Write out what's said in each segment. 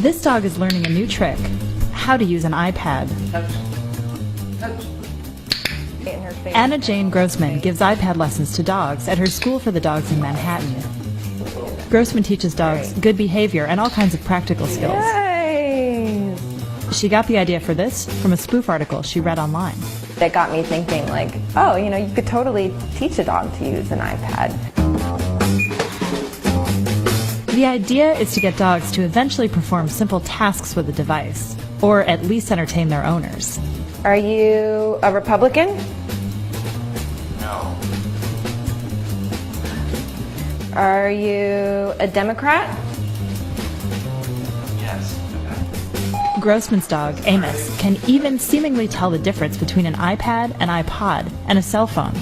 This dog is learning a new trick, how to use an iPad. Anna Jane Grossman gives iPad lessons to dogs at her school for the dogs in Manhattan. Grossman teaches dogs good behavior and all kinds of practical skills. Yay! She got the idea for this from a spoof article she read online. That got me thinking, like, oh, you know, you could totally teach a dog to use an iPad. The idea is to get dogs to eventually perform simple tasks with the device, or at least entertain their owners. Are you a Republican? No. Are you a Democrat? Yes. Grossman's dog, Amos, can even seemingly tell the difference between an iPad, an iPod, and a cell phone.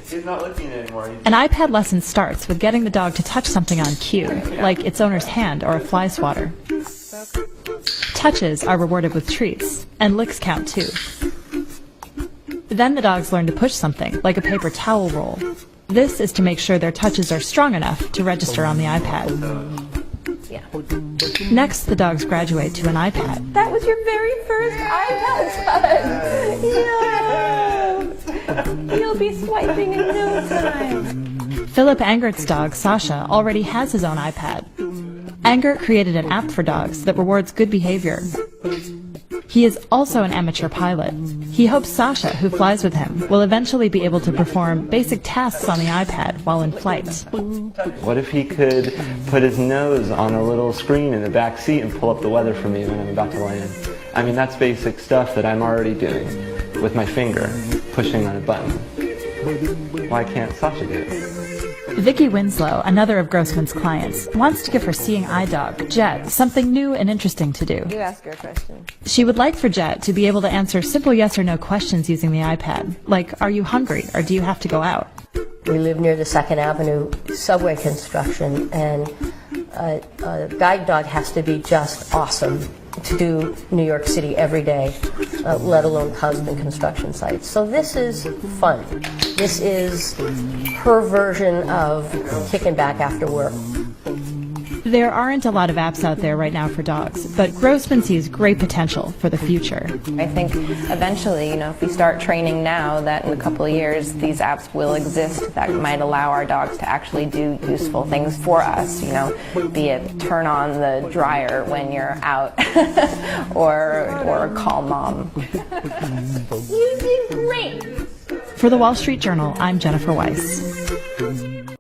He's not looking anymore. An iPad lesson starts with getting the dog to touch something on cue, like its owner's hand or a fly swatter. Touches are rewarded with treats, and licks count too. Then the dogs learn to push something, like a paper towel roll. This is to make sure their touches are strong enough to register on the iPad. Yeah. Next, the dogs graduate to an iPad. That was your very first iPad, son! Yeah! You'll be swiping in no time. Philip Angert's dog, Sasha, already has his own iPad. Angert created an app for dogs that rewards good behavior. He is also an amateur pilot. He hopes Sasha, who flies with him, will eventually be able to perform basic tasks on the iPad while in flight. What if he could put his nose on a little screen in the back seat and pull up the weather for me when I'm about to land? I mean, that's basic stuff that I'm already doing with my finger, pushing on a button. Why can't Sasha do it? Vicki Winslow, another of Grossman's clients, wants to give her seeing eye dog, Jet, something new and interesting to do. You ask her a question. She would like for Jet to be able to answer simple yes or no questions using the iPad, like, are you hungry or do you have to go out? We live near the 2nd Avenue subway construction, and a guide dog has to be just awesome to do New York City every day, let alone husband construction sites. So this is fun. This is her version of kicking back after work. There aren't a lot of apps out there right now for dogs, but Grossman sees great potential for the future. I think eventually, you know, if we start training now, that in a couple of years these apps will exist that might allow our dogs to actually do useful things for us, you know, be it turn on the dryer when you're out or call mom. You did great! For the Wall Street Journal, I'm Jennifer Weiss.